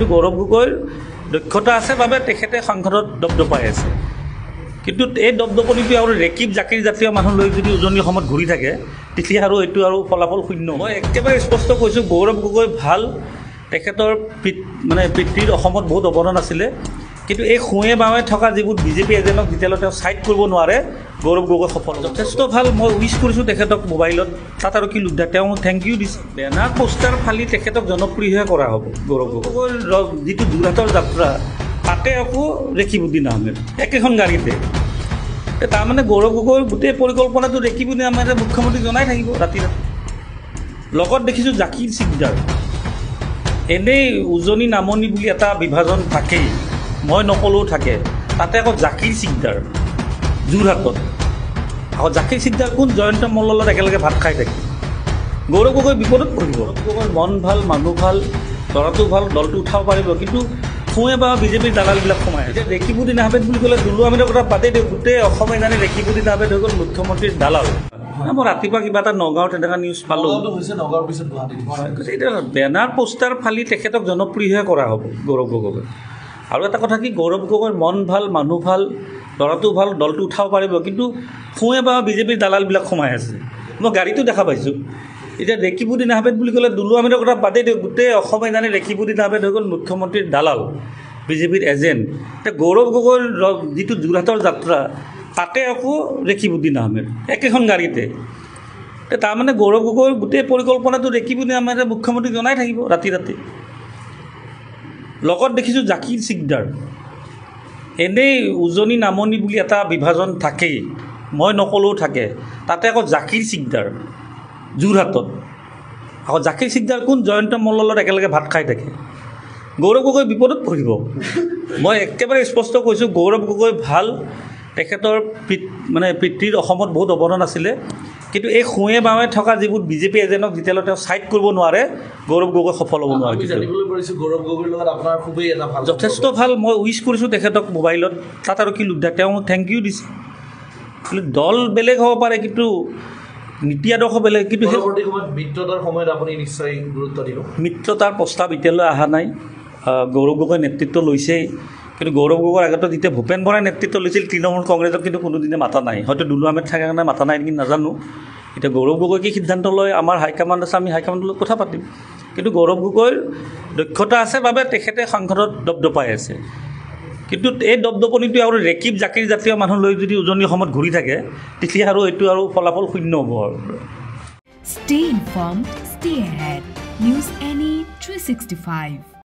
কিন্তু গৌৰৱ গগৈৰ দক্ষতা আছে বাবে তেখেতে সংসদত দপদপাই আছে কিন্তু এই দপদপনিটো আৰু ৰেকিব জাকিৰ জাতীয় মানুহ লৈ যদি উজনি অসমত ঘূৰি থাকে তেতিয়া আৰু এইটো আৰু ফলাফল শূন্য মই একেবাৰে স্পষ্ট কৈছোঁ গৌৰৱ গগৈ ভাল তেখেতৰ পিতৃৰ অসমত বহুত অৱদান আছিলে কিন্তু এই খুঁৱে বাৱে থকা যিবোৰ বিজেপি এজেণ্টক যেতিয়ালৈ তেওঁ ছাইড কৰিব নোৱাৰে গৌৰৱ গগৈ সফল যথেষ্ট ভাল মই উইচ কৰিছোঁ তেখেতক মোবাইলত তাত আৰু কি লোকদা তেওঁ থেংক ইউ দিছে বেনাৰ পোষ্টাৰ ফালি তেখেতক জনপ্ৰিয়হে কৰা হ'ব গৌৰৱ গগৈৰ যিটো যোৰহাটৰ যাত্ৰা তাতে আকৌ ৰেকিবুদ্দিন আহমেদ একেখন গাড়ীতে তাৰমানে গৌৰৱ গগৈৰ গোটেই পৰিকল্পনাটো ৰেকিবুদ্দিন আহমেদে মুখ্যমন্ত্ৰী জনাই থাকিব ৰাতি ৰাতি লগত দেখিছোঁ জাকিৰ চিকদাৰ এনেই উজনি নামনি বুলি এটা বিভাজন থাকেই মই নকলেও থাকে তাতে আকৌ জাকিৰ চিকদাৰ যোৰহাটত আকৌ জাকিৰ চিকদাৰ কোন জয়ন্ত মল্লৰ লগত একেলগে ভাত খাই থাকে গৌৰৱ গগৈ বিপদত পৰিব গৌৰৱ গগৈৰ মন ভাল মানুহ ভাল ল'ৰাটো ভাল দলটো উঠাব পাৰিব কিন্তু খুঁৱে বা বিজেপিৰ দালালবিলাক সোমাই এতিয়া ৰেকিবুদ্দিন আহমেদ বুলি ক'লে দুলু আহমেদৰ কথা বাদেই দিয়ক গোটেই অসমে জানে ৰেকিবুদ্দিন আহমেদ হৈ গ'ল মুখ্যমন্ত্ৰীৰ দালাল মই ৰাতিপুৱা কিবা এটা নগাঁৱত এনেকুৱা নিউজ পালোঁ এতিয়া বেনাৰ পোষ্টাৰ ফালি তেখেতক জনপ্ৰিয়হে কৰা হ'ব গৌৰৱ গগৈ আৰু এটা কথা কি গৌৰৱ গগৈৰ মন ভাল মানুহ ভাল ল'ৰাটো ভাল দলটো উঠাব পাৰিব কিন্তু খুঁৱে বা বিজেপিৰ দালালবিলাক সোমাই আছে মই গাড়ীটো দেখা পাইছোঁ এতিয়া ৰেকিবুদ্দিন আহমেদ বুলি ক'লে দুলু আহমেদৰ কথা বাদেই দিয়ক গোটেই অসমে জানে ৰেকিবুদ্দিন আহমেদ হৈ গ'ল মুখ্যমন্ত্ৰীৰ দালাল বিজেপিৰ এজেণ্ট এতিয়া গৌৰৱ গগৈৰ যিটো যোৰহাটৰ যাত্ৰা তাতে আকৌ ৰেকিবুদ্দিন আহমেদ একেখন গাড়ীতে তাৰমানে গৌৰৱ গগৈৰ গোটেই পৰিকল্পনাটো ৰেকিবুদ্দিন আহমেদে মুখ্যমন্ত্ৰী জনাই থাকিব ৰাতি ৰাতি লগত দেখিছোঁ জাকিৰ চিকদাৰ এনেই উজনি নামনি বুলি এটা বিভাজন থাকেই মই নকলেও থাকে তাতে আকৌ জাকিৰ চিকদাৰ যোৰহাটত আকৌ জাকিৰ চিকদাৰ কোন জয়ন্ত মল্লৰ লগত একেলগে ভাত খাই থাকে গৌৰৱ গগৈ বিপদত পৰিব মই একেবাৰে স্পষ্ট কৈছোঁ গৌৰৱ গগৈ ভাল তেখেতৰ পিতৃৰ অসমত বহুত অৱদান আছিলে কিন্তু এই খুঁৱে বাৱে থকা যিবোৰ বিজেপি এজেণ্টক যেতিয়ালৈ তেওঁ ছাইড কৰিব নোৱাৰে গৌৰৱ গগৈ সফল হ'ব নোৱাৰে যথেষ্ট ভাল মই উইচ কৰিছোঁ তেখেতক মোবাইলত তাত আৰু কি লোকদা তেওঁ থেংক ইউ দিছে দল বেলেগ হ'ব পাৰে কিন্তু নীতি আদৰ্শ বেলেগ কিন্তু মিত্ৰতাৰ সময়ত আপুনি নিশ্চয় গুৰুত্ব দিব মিত্ৰতাৰ প্ৰস্তাৱ এতিয়ালৈ অহা নাই গৌৰৱ গগৈ নেতৃত্ব লৈছেই কিন্তু গৌৰৱ গগৈৰ আগতে যেতিয়া ভূপেন বৰাই নেতৃত্ব লৈছিল তৃণমূল কংগ্ৰেছক কিন্তু কোনোদিনে মাতা নাই হয়তো দুলু আহমেদ থাকে কাৰণে মাতা নাই নেকি নাজানো এতিয়া গৌৰৱ গগৈ কি সিদ্ধান্ত লয় আমাৰ হাইকমাণ্ড আছে আমি হাইকমাণ্ডৰ লগত কথা পাতিম কিন্তু গৌৰৱ গগৈৰ দক্ষতা আছে বাবে তেখেতে সংসদত দপদপাই আছে কিন্তু এই দপদপনিটো আৰু ৰেকিব জাকিৰ জাতীয় মানুহ লৈ যদি উজনি অসমত ঘূৰি থাকে তেতিয়া আৰু এইটো আৰু ফলাফল শূন্য হ'ব আৰু Stay informed, stay ahead. News Any 365